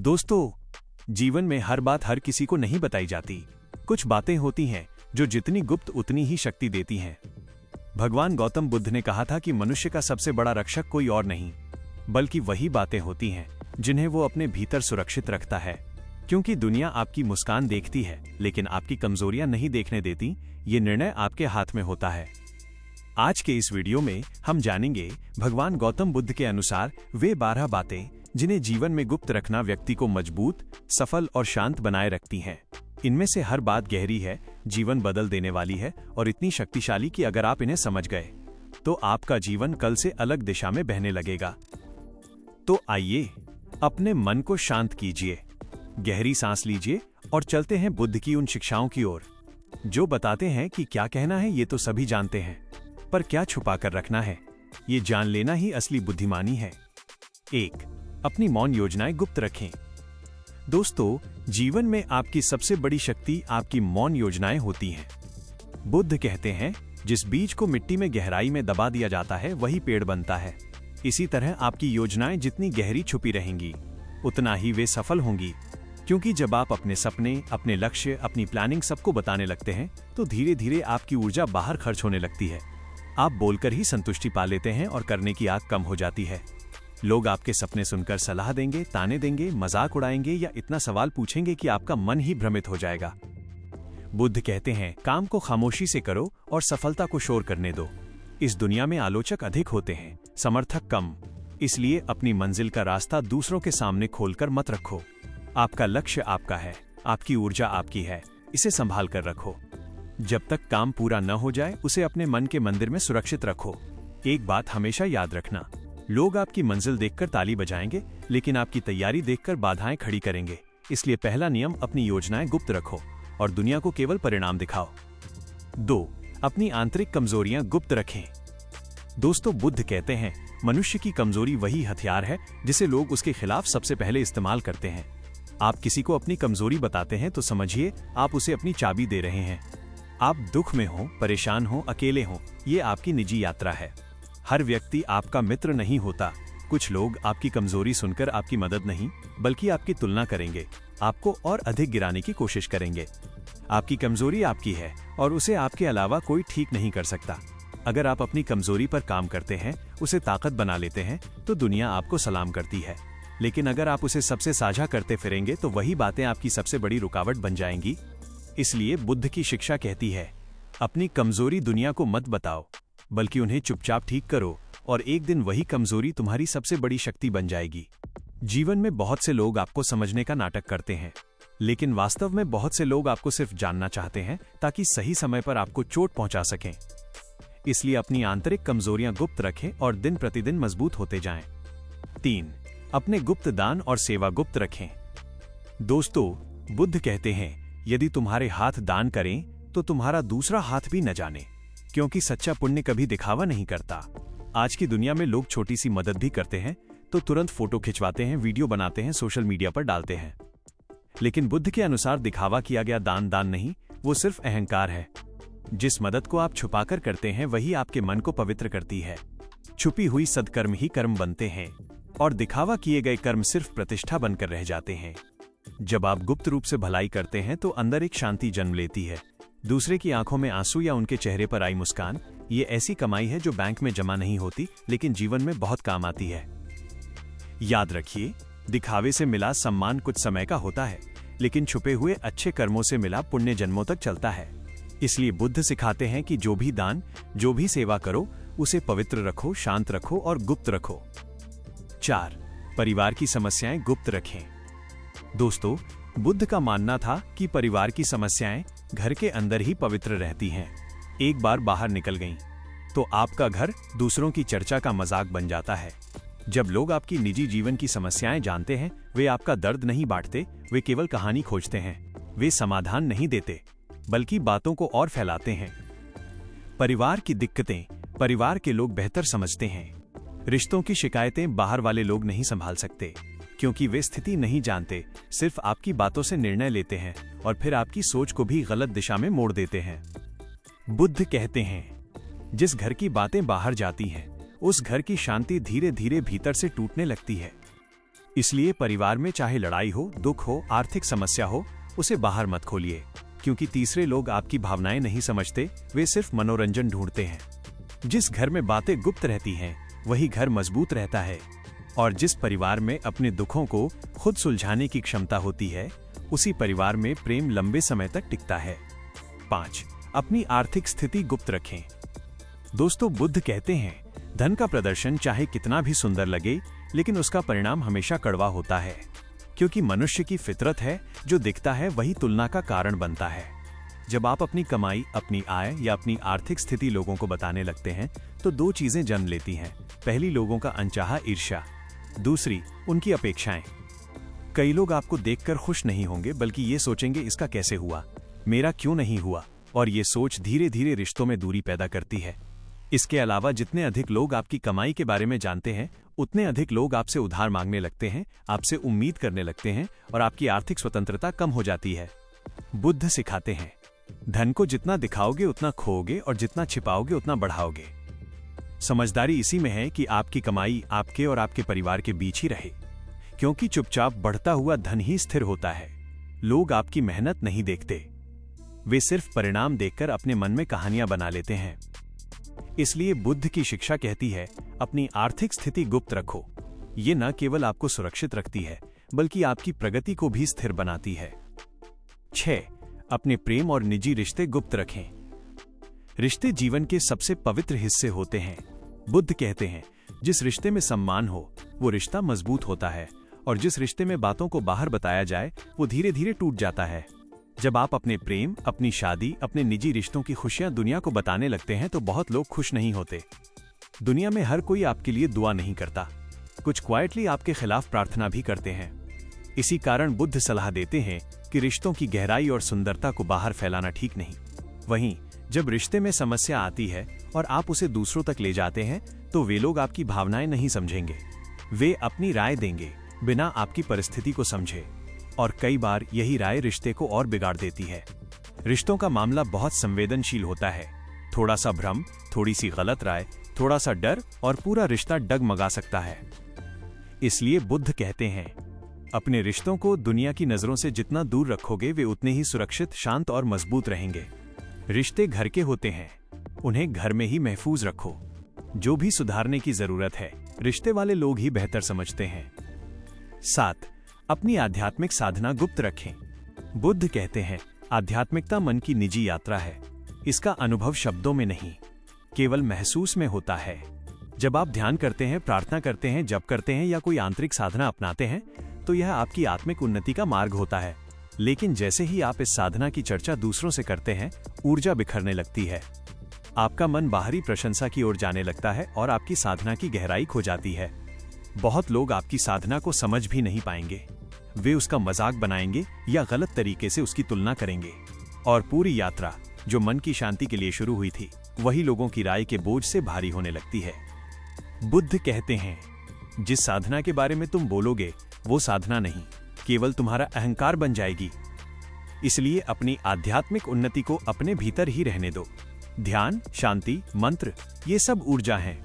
दोस्तों, जीवन में हर बात हर किसी को नहीं बताई जाती। कुछ बातें होती हैं जो जितनी गुप्त उतनी ही शक्ति देती हैं। भगवान गौतम बुद्ध ने कहा था कि मनुष्य का सबसे बड़ा रक्षक कोई और नहीं बल्कि वही बातें होती हैं जिन्हें वो अपने भीतर सुरक्षित रखता है। क्योंकि दुनिया आपकी मुस्कान देखती है लेकिन आपकी कमजोरियां नहीं देखने देती। ये निर्णय आपके हाथ में होता है। आज के इस वीडियो में हम जानेंगे भगवान गौतम बुद्ध के अनुसार वे 12 बातें जिन्हें जीवन में गुप्त रखना व्यक्ति को मजबूत, सफल और शांत बनाए रखती हैं। इनमें से हर बात गहरी है, जीवन बदल देने वाली है और इतनी शक्तिशाली कि अगर आप इन्हें समझ गए तो आपका जीवन कल से अलग दिशा में बहने लगेगा। तो आइए अपने मन को शांत कीजिए, गहरी सांस लीजिए और चलते हैं बुद्ध की उन शिक्षाओं की ओर जो बताते हैं कि क्या कहना है ये तो सभी जानते हैं, पर क्या छुपा कर रखना है ये जान लेना ही असली बुद्धिमानी है। 1. अपनी मौन योजनाएं गुप्त रखें। दोस्तों, जीवन में आपकी सबसे बड़ी शक्ति आपकी मौन योजनाएं होती हैं। बुद्ध कहते हैं, जिस बीज को मिट्टी में गहराई में दबा दिया जाता है वही पेड़ बनता है। इसी तरह आपकी योजनाएं जितनी गहरी छुपी रहेंगी उतना ही वे सफल होंगी। क्योंकि जब आप अपने सपने, अपने लक्ष्य, अपनी प्लानिंग सबको बताने लगते हैं तो धीरे धीरे आपकी ऊर्जा बाहर खर्च होने लगती है। आप बोलकर ही संतुष्टि पा लेते हैं और करने की आग कम हो जाती है। लोग आपके सपने सुनकर सलाह देंगे, ताने देंगे, मजाक उड़ाएंगे या इतना सवाल पूछेंगे कि आपका मन ही भ्रमित हो जाएगा। बुद्ध कहते हैं, काम को खामोशी से करो और सफलता को शोर करने दो। इस दुनिया में आलोचक अधिक होते हैं, समर्थक कम। इसलिए अपनी मंजिल का रास्ता दूसरों के सामने खोलकर मत रखो। आपका लक्ष्य आपका है, आपकी ऊर्जा आपकी है, इसे संभाल कर रखो। जब तक काम पूरा न हो जाए उसे अपने मन के मंदिर में सुरक्षित रखो। एक बात हमेशा याद रखना, लोग आपकी मंजिल देखकर ताली बजाएंगे लेकिन आपकी तैयारी देखकर बाधाएं खड़ी करेंगे। इसलिए पहला नियम, अपनी योजनाएं गुप्त रखो और दुनिया को केवल परिणाम दिखाओ। 2. अपनी आंतरिक कमजोरियां गुप्त रखें। दोस्तों, बुद्ध कहते हैं, मनुष्य की कमजोरी वही हथियार है जिसे लोग उसके खिलाफ सबसे पहले इस्तेमाल करते हैं। आप किसी को अपनी कमजोरी बताते हैं तो समझिए आप उसे अपनी चाबी दे रहे हैं। आप दुख में हो, परेशान हो, अकेले हो, ये आपकी निजी यात्रा है। हर व्यक्ति आपका मित्र नहीं होता। कुछ लोग आपकी कमजोरी सुनकर आपकी मदद नहीं बल्कि आपकी तुलना करेंगे, आपको और अधिक गिराने की कोशिश करेंगे। आपकी कमजोरी आपकी है और उसे आपके अलावा कोई ठीक नहीं कर सकता। अगर आप अपनी कमजोरी पर काम करते हैं, उसे ताकत बना लेते हैं तो दुनिया आपको सलाम करती है। लेकिन अगर आप उसे सबसे साझा करते फिरेंगे तो वही बातें आपकी सबसे बड़ी रुकावट बन जाएंगी। इसलिए बुद्ध की शिक्षा कहती है, अपनी कमजोरी दुनिया को मत बताओ बल्कि उन्हें चुपचाप ठीक करो और एक दिन वही कमजोरी तुम्हारी सबसे बड़ी शक्ति बन जाएगी। जीवन में बहुत से लोग आपको समझने का नाटक करते हैं लेकिन वास्तव में बहुत से लोग आपको सिर्फ जानना चाहते हैं ताकि सही समय पर आपको चोट पहुंचा सकें। इसलिए अपनी आंतरिक कमजोरियां गुप्त रखें और दिन प्रतिदिन मजबूत होते जाएं। 3. अपने गुप्त दान और सेवा गुप्त रखें। दोस्तों, बुद्ध कहते हैं, यदि तुम्हारे हाथ दान करें तो तुम्हारा दूसरा हाथ भी न जाने, क्योंकि सच्चा पुण्य कभी दिखावा नहीं करता। आज की दुनिया में लोग छोटी सी मदद भी करते हैं तो तुरंत फोटो खिंचवाते हैं, वीडियो बनाते हैं, सोशल मीडिया पर डालते हैं। लेकिन बुद्ध के अनुसार दिखावा किया गया दान दान नहीं, वो सिर्फ अहंकार है। जिस मदद को आप छुपाकर करते हैं वही आपके मन को पवित्र करती है। छुपी हुई सद्कर्म ही कर्म बनते हैं और दिखावा किए गए कर्म सिर्फ प्रतिष्ठा बनकर रह जाते हैं। जब आप गुप्त रूप से भलाई करते हैं तो अंदर एक शांति जन्म लेती है। दूसरे की आंखों में आंसू या उनके चेहरे पर आई मुस्कान, ये ऐसी कमाई है जो बैंक में जमा नहीं होती लेकिन जीवन में बहुत काम आती है। याद रखिए, दिखावे से मिला सम्मान कुछ समय का होता है लेकिन छुपे हुए अच्छे कर्मों से मिला पुण्य जन्मों तक चलता है। इसलिए बुद्ध सिखाते हैं कि जो भी दान, जो भी सेवा करो उसे पवित्र रखो, शांत रखो और गुप्त रखो। 4. परिवार की समस्याएं गुप्त रखें। दोस्तों, बुद्ध का मानना था कि परिवार की समस्याएं घर के अंदर ही पवित्र रहती हैं। एक बार बाहर निकल गईं तो आपका घर दूसरों की चर्चा का मजाक बन जाता है। जब लोग आपकी निजी जीवन की समस्याएं जानते हैं, वे आपका दर्द नहीं बांटते, वे केवल कहानी खोजते हैं। वे समाधान नहीं देते बल्कि बातों को और फैलाते हैं। परिवार की दिक्कतें परिवार के लोग बेहतर समझते हैं। रिश्तों की शिकायतें बाहर वाले लोग नहीं संभाल सकते क्योंकि वे स्थिति नहीं जानते, सिर्फ आपकी बातों से निर्णय लेते हैं और फिर आपकी सोच को भी गलत दिशा में मोड़ देते हैं। बुद्ध कहते हैं, जिस घर की बातें बाहर जाती हैं उस घर की शांति धीरे धीरे भीतर से टूटने लगती है। इसलिए परिवार में चाहे लड़ाई हो, दुख हो, आर्थिक समस्या हो, उसे बाहर मत खोलिए, क्योंकि तीसरे लोग आपकी भावनाएं नहीं समझते, वे सिर्फ मनोरंजन ढूंढते हैं। जिस घर में बातें गुप्त रहती हैं, वही घर मजबूत रहता है, और जिस परिवार में अपने दुखों को खुद सुलझाने की क्षमता होती है, उसी परिवार में प्रेम लंबे समय तक टिकता है। 5. अपनी आर्थिक स्थिति गुप्त रखें। दोस्तों, बुद्ध कहते हैं, धन का प्रदर्शन चाहे कितना भी सुंदर लगे, लेकिन उसका परिणाम हमेशा कड़वा होता है, क्योंकि मनुष्य की फितरत है, जो दिखता है वही तुलना का कारण बनता है। जब आप अपनी कमाई, अपनी आय या अपनी आर्थिक स्थिति लोगों को बताने लगते हैं, तो दो चीजें जन्म लेती हैं। पहली, लोगों का अनचाहा ईर्ष्या। दूसरी, उनकी अपेक्षाएं। कई लोग आपको देखकर खुश नहीं होंगे, बल्कि ये सोचेंगे, इसका कैसे हुआ, मेरा क्यों नहीं हुआ, और ये सोच धीरे धीरे रिश्तों में दूरी पैदा करती है। इसके अलावा जितने अधिक लोग आपकी कमाई के बारे में जानते हैं, उतने अधिक लोग आपसे उधार मांगने लगते हैं, आपसे उम्मीद करने लगते हैं, और आपकी आर्थिक स्वतंत्रता कम हो जाती है। बुद्ध सिखाते हैं, धन को जितना दिखाओगे उतना खोओगे, और जितना छिपाओगे उतना बढ़ाओगे। समझदारी इसी में है कि आपकी कमाई आपके और आपके परिवार के बीच ही रहे, क्योंकि चुपचाप बढ़ता हुआ धन ही स्थिर होता है। लोग आपकी मेहनत नहीं देखते, वे सिर्फ परिणाम देखकर अपने मन में कहानियां बना लेते हैं। इसलिए बुद्ध की शिक्षा कहती है, अपनी आर्थिक स्थिति गुप्त रखो। ये न केवल आपको सुरक्षित रखती है, बल्कि आपकी प्रगति को भी स्थिर बनाती है। 6. अपने प्रेम और निजी रिश्ते गुप्त रखें। रिश्ते जीवन के सबसे पवित्र हिस्से होते हैं। बुद्ध कहते हैं, जिस रिश्ते में सम्मान हो, वो रिश्ता मजबूत होता है, और जिस रिश्ते में बातों को बाहर बताया जाए, वो धीरे धीरे टूट जाता है। जब आप अपने प्रेम, अपनी शादी, अपने निजी रिश्तों की खुशियां दुनिया को बताने लगते हैं, तो बहुत लोग खुश नहीं होते। दुनिया में हर कोई आपके लिए दुआ नहीं करता, कुछ क्वाइटली आपके खिलाफ प्रार्थना भी करते हैं। इसी कारण बुद्ध सलाह देते हैं कि रिश्तों की गहराई और सुंदरता को बाहर फैलाना ठीक नहीं। वहीं जब रिश्ते में समस्या आती है और आप उसे दूसरों तक ले जाते हैं, तो वे लोग आपकी भावनाएं नहीं समझेंगे। वे अपनी राय देंगे, बिना आपकी परिस्थिति को समझे, और कई बार यही राय रिश्ते को और बिगाड़ देती है। रिश्तों का मामला बहुत संवेदनशील होता है। थोड़ा सा भ्रम, थोड़ी सी गलत राय, थोड़ा सा डर, और पूरा रिश्ता डगमगा सकता है। इसलिए बुद्ध कहते हैं, अपने रिश्तों को दुनिया की नजरों से जितना दूर रखोगे, वे उतने ही सुरक्षित, शांत और मजबूत रहेंगे। रिश्ते घर के होते हैं, उन्हें घर में ही महफूज रखो। जो भी सुधारने की जरूरत है, रिश्ते वाले लोग ही बेहतर समझते हैं। 7. अपनी आध्यात्मिक साधना गुप्त रखें। बुद्ध कहते हैं, आध्यात्मिकता मन की निजी यात्रा है। इसका अनुभव शब्दों में नहीं, केवल महसूस में होता है। जब आप ध्यान करते हैं, प्रार्थना करते हैं, जप करते हैं, या कोई आंतरिक साधना अपनाते हैं, तो यह आपकी आत्मिक उन्नति का मार्ग होता है। लेकिन जैसे ही आप इस साधना की चर्चा दूसरों से करते हैं, ऊर्जा बिखरने लगती है। आपका मन बाहरी प्रशंसा की ओर जाने लगता है, और आपकी साधना की गहराई खो जाती है। बहुत लोग आपकी साधना को समझ भी नहीं पाएंगे, वे उसका मजाक बनाएंगे या गलत तरीके से उसकी तुलना करेंगे, और पूरी यात्रा जो मन की शांति के लिए शुरू हुई थी, वही लोगों की राय के बोझ से भारी होने लगती है। बुद्ध कहते हैं, जिस साधना के बारे में तुम बोलोगे, वो साधना नहीं, केवल तुम्हारा अहंकार बन जाएगी। इसलिए अपनी आध्यात्मिक उन्नति को अपने भीतर ही रहने दो। ध्यान, शांति, मंत्र, ये सब ऊर्जा हैं,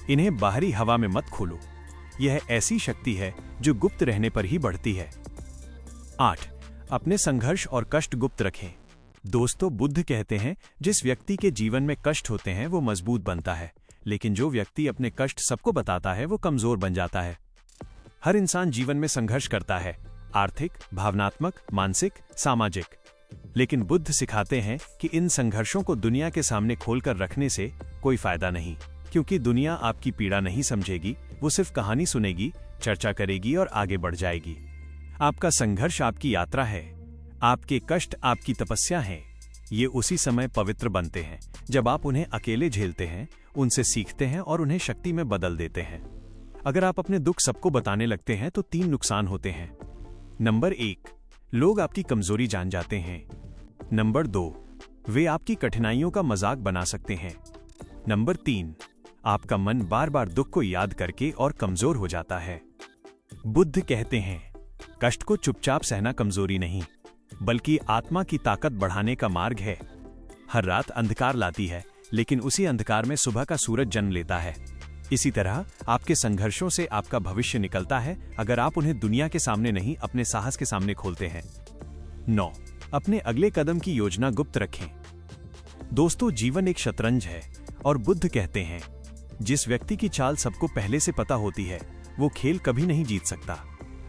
इन्हें बाहरी हवा में मत खोलो। यह ऐसी शक्ति है जो गुप्त रहने पर ही बढ़ती है। 8. अपने संघर्ष और कष्ट गुप्त रखें। दोस्तों, बुद्ध कहते हैं, जिस व्यक्ति के जीवन में कष्ट होते हैं, वो मजबूत बनता है, लेकिन जो व्यक्ति अपने कष्ट सबको बताता है, वो कमजोर बन जाता है। हर इंसान जीवन में संघर्ष करता है, आर्थिक, भावनात्मक, मानसिक, सामाजिक। लेकिन बुद्ध सिखाते हैं कि इन संघर्षों को दुनिया के सामने खोलकर रखने से कोई फायदा नहीं, क्योंकि दुनिया आपकी पीड़ा नहीं समझेगी, वो सिर्फ कहानी सुनेगी, चर्चा करेगी और आगे बढ़ जाएगी। आपका संघर्ष आपकी यात्रा है, आपके कष्ट आपकी तपस्या है। ये उसी समय पवित्र बनते हैं जब आप उन्हें अकेले झेलते हैं, उनसे सीखते हैं और उन्हें शक्ति में बदल देते हैं। अगर आप अपने दुख सबको बताने लगते हैं, तो 3 नुकसान होते हैं। नंबर 1, लोग आपकी कमजोरी जान जाते हैं। नंबर 2, वे आपकी कठिनाइयों का मजाक बना सकते हैं। नंबर 3, आपका मन बार बार दुख को याद करके और कमजोर हो जाता है। बुद्ध कहते हैं, कष्ट को चुपचाप सहना कमजोरी नहीं, बल्कि आत्मा की ताकत बढ़ाने का मार्ग है। हर रात अंधकार लाती है, लेकिन उसी अंधकार में सुबह का सूरज जन्म लेता है। इसी तरह आपके संघर्षों से आपका भविष्य निकलता है अगर आप उन्हें दुनिया के सामने नहीं, अपने साहस के सामने खोलते हैं। 9. अपने अगले कदम की योजना गुप्त रखें। दोस्तों, जीवन एक शतरंज है और बुद्ध कहते हैं, जिस व्यक्ति की चाल सबको पहले से पता होती है, वो खेल कभी नहीं जीत सकता।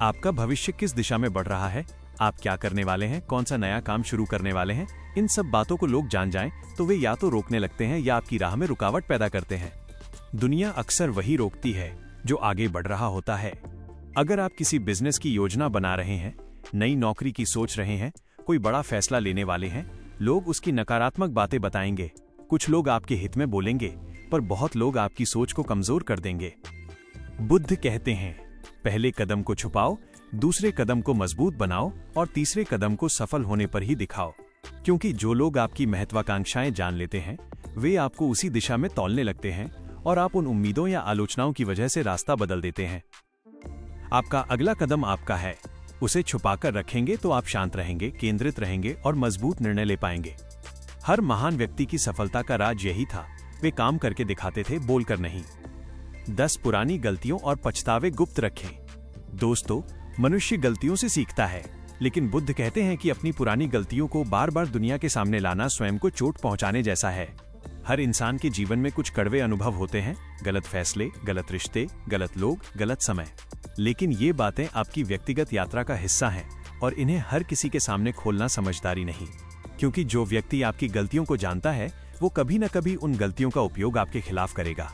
आपका भविष्य किस दिशा में बढ़ रहा है, आप क्या करने वाले हैं, कौन सा नया काम शुरू करने वाले हैं, इन सब बातों को लोग जान जाएं तो वे या तो रोकने लगते हैं या आपकी राह में रुकावट पैदा करते हैं। दुनिया अक्सर वही रोकती है जो आगे बढ़ रहा होता है। अगर आप किसी बिजनेस की योजना बना रहे हैं, नई नौकरी की सोच रहे हैं, कोई बड़ा फैसला लेने वाले हैं, लोग उसकी नकारात्मक बातें बताएंगे। कुछ लोग आपके हित में बोलेंगे, पर बहुत लोग आपकी सोच को कमजोर कर देंगे। बुद्ध कहते हैं, पहले कदम को छुपाओ, दूसरे कदम को मजबूत बनाओ और तीसरे कदम को सफल होने पर ही दिखाओ। क्योंकि जो लोग आपकी महत्वाकांक्षाएं जान लेते हैं, वे आपको उसी दिशा में तौलने लगते हैं और आप उन उम्मीदों या आलोचनाओं की वजह से रास्ता बदल देते हैं। आपका अगला कदम आपका है। उसे छुपाकर रखेंगे तो आप शांत रहेंगे, केंद्रित रहेंगे और मजबूत निर्णय ले पाएंगे। हर महान व्यक्ति की सफलता का राज यही था, वे काम करके दिखाते थे, बोलकर नहीं। 10 पुरानी गलतियों और पछतावे गुप्त रखें। दोस्तों, मनुष्य गलतियों से सीखता है, लेकिन बुद्ध कहते हैं कि अपनी पुरानी गलतियों को बार बार दुनिया के सामने लाना स्वयं को चोट पहुंचाने जैसा है। हर इंसान के जीवन में कुछ कड़वे अनुभव होते हैं, गलत फैसले, गलत रिश्ते, गलत लोग, गलत समय। लेकिन ये बातें आपकी व्यक्तिगत यात्रा का हिस्सा हैं और इन्हें हर किसी के सामने खोलना समझदारी नहीं। क्योंकि जो व्यक्ति आपकी गलतियों को जानता है, वो कभी न कभी उन गलतियों का उपयोग आपके खिलाफ करेगा।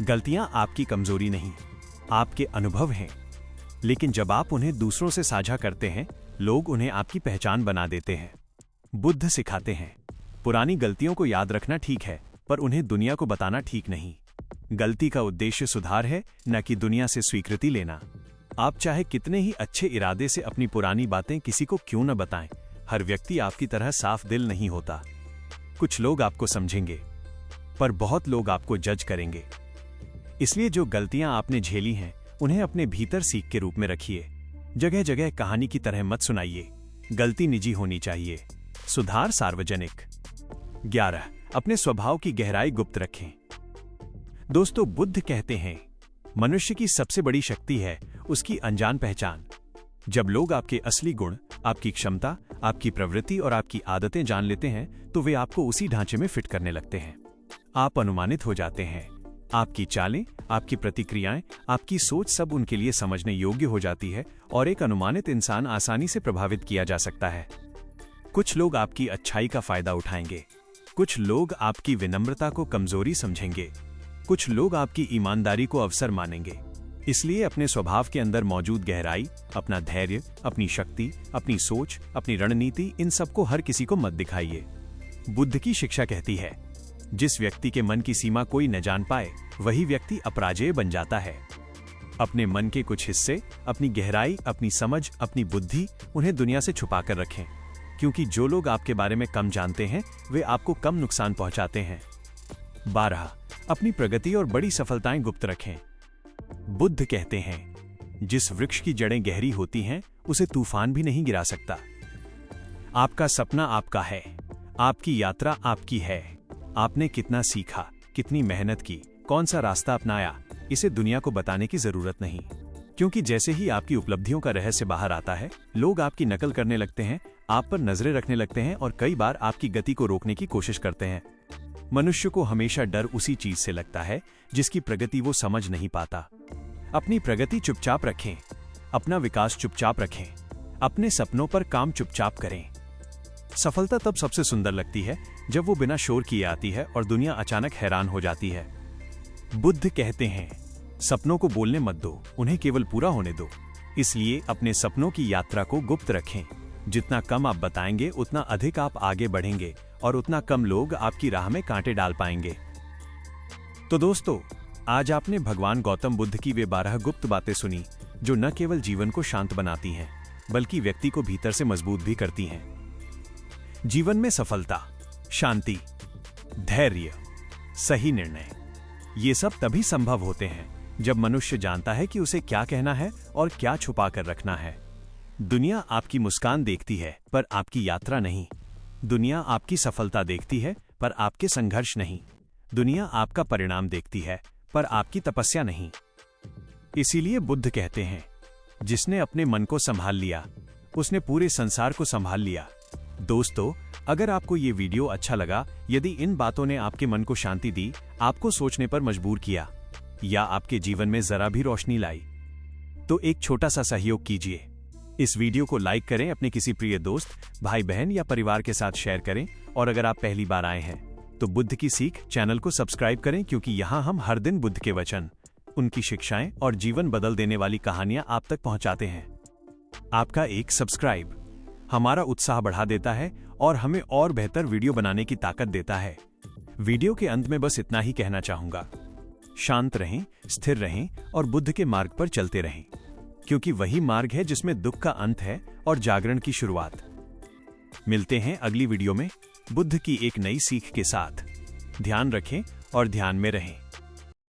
गलतियां आपकी कमजोरी नहीं, आपके अनुभव हैं। लेकिन जब आप उन्हें दूसरों से साझा करते हैं, लोग उन्हें आपकी पहचान बना देते हैं। बुद्ध सिखाते हैं, पुरानी गलतियों को याद रखना ठीक है, पर उन्हें दुनिया को बताना ठीक नहीं। गलती का उद्देश्य सुधार है, न कि दुनिया से स्वीकृति लेना। आप चाहे कितने ही अच्छे इरादे से अपनी पुरानी बातें किसी को क्यों न बताएं, हर व्यक्ति आपकी तरह साफ दिल नहीं होता। कुछ लोग आपको समझेंगे, पर बहुत लोग आपको जज करेंगे। इसलिए जो गलतियां आपने झेली हैं, उन्हें अपने भीतर सीख के रूप में रखिए। जगह जगह कहानी की तरह मत सुनाइए। गलती निजी होनी चाहिए, सुधार सार्वजनिक। 11. अपने स्वभाव की गहराई गुप्त रखें। दोस्तों, बुद्ध कहते हैं, मनुष्य की सबसे बड़ी शक्ति है उसकी अनजान पहचान। जब लोग आपके असली गुण, आपकी क्षमता, आपकी प्रवृत्ति और आपकी आदतें जान लेते हैं, तो वे आपको उसी ढांचे में फिट करने लगते हैं। आप अनुमानित हो जाते हैं। आपकी चालें, आपकी प्रतिक्रियाएं, आपकी सोच सब उनके लिए समझने योग्य हो जाती है और एक अनुमानित इंसान आसानी से प्रभावित किया जा सकता है। कुछ लोग आपकी अच्छाई का फायदा उठाएंगे, कुछ लोग आपकी विनम्रता को कमजोरी समझेंगे, कुछ लोग आपकी ईमानदारी को अवसर मानेंगे। इसलिए अपने स्वभाव के अंदर मौजूद गहराई, अपना धैर्य, अपनी शक्ति, अपनी सोच, अपनी रणनीति, इन सबको हर किसी को मत दिखाइए। बुद्ध की शिक्षा कहती है, जिस व्यक्ति के मन की सीमा कोई न जान पाए, वही व्यक्ति अपराजेय बन जाता है। अपने मन के कुछ हिस्से, अपनी गहराई, अपनी समझ, अपनी बुद्धि, उन्हें दुनिया से छुपा कर रखें। क्योंकि जो लोग आपके बारे में कम जानते हैं, वे आपको कम नुकसान पहुंचाते हैं। 12. अपनी प्रगति और बड़ी सफलताएं गुप्त रखें। बुद्ध कहते हैं, जिस वृक्ष की जड़ें गहरी होती हैं, उसे तूफान भी नहीं गिरा सकता। आपका सपना आपका है, आपकी यात्रा आपकी है। आपने कितना सीखा, कितनी मेहनत की, कौन सा रास्ता अपनाया, इसे दुनिया को बताने की जरूरत नहीं। क्योंकि जैसे ही आपकी उपलब्धियों का रहस्य बाहर आता है, लोग आपकी नकल करने लगते हैं, आप पर नजरें रखने लगते हैं और कई बार आपकी गति को रोकने की कोशिश करते हैं। मनुष्य को हमेशा डर उसी चीज से लगता है जिसकी प्रगति वो समझ नहीं पाता। अपनी प्रगति चुपचाप रखें, अपना विकास चुपचाप रखें, अपने सपनों पर काम चुपचाप करें। सफलता तब सबसे सुंदर लगती है जब वो बिना शोर किए आती है और दुनिया अचानक हैरान हो जाती है। बुद्ध कहते हैं, सपनों को बोलने मत दो, उन्हें केवल पूरा होने दो। इसलिए अपने सपनों की यात्रा को गुप्त रखें। जितना कम आप बताएंगे, उतना अधिक आप आगे बढ़ेंगे और उतना कम लोग आपकी राह में कांटे डाल पाएंगे। तो दोस्तों, आज आपने भगवान गौतम बुद्ध की वे 12 गुप्त बातें सुनी, जो न केवल जीवन को शांत बनाती हैं, बल्कि व्यक्ति को भीतर से मजबूत भी करती हैं। जीवन में सफलता, शांति, धैर्य, सही निर्णय, ये सब तभी संभव होते हैं जब मनुष्य जानता है कि उसे क्या कहना है और क्या छुपा कर रखना है। दुनिया आपकी मुस्कान देखती है, पर आपकी यात्रा नहीं। दुनिया आपकी सफलता देखती है, पर आपके संघर्ष नहीं। दुनिया आपका परिणाम देखती है, पर आपकी तपस्या नहीं। इसीलिए बुद्ध कहते हैं, जिसने अपने मन को संभाल लिया उसने पूरे संसार को संभाल लिया। दोस्तों, अगर आपको ये वीडियो अच्छा लगा, यदि इन बातों ने आपके मन को शांति दी, आपको सोचने पर मजबूर किया या आपके जीवन में जरा भी रोशनी लाई, तो एक छोटा सा सहयोग कीजिए। इस वीडियो को लाइक करें, अपने किसी प्रिय दोस्त, भाई बहन या परिवार के साथ शेयर करें, और अगर आप पहली बार आए हैं तो बुद्ध की सीख चैनल को सब्सक्राइब करें, क्योंकि यहाँ हम हर दिन बुद्ध के वचन, उनकी शिक्षाएं और जीवन बदल देने वाली कहानियां आप तक पहुंचाते हैं। आपका एक सब्सक्राइब हमारा उत्साह बढ़ा देता है और हमें और बेहतर वीडियो बनाने की ताकत देता है। वीडियो के अंत में बस इतना ही कहना चाहूंगा, शांत रहें, स्थिर रहें और बुद्ध के मार्ग पर चलते रहें, क्योंकि वही मार्ग है जिसमें दुख का अंत है और जागरण की शुरुआत। मिलते हैं अगली वीडियो में बुद्ध की एक नई सीख के साथ। ध्यान रखें और ध्यान में रहें।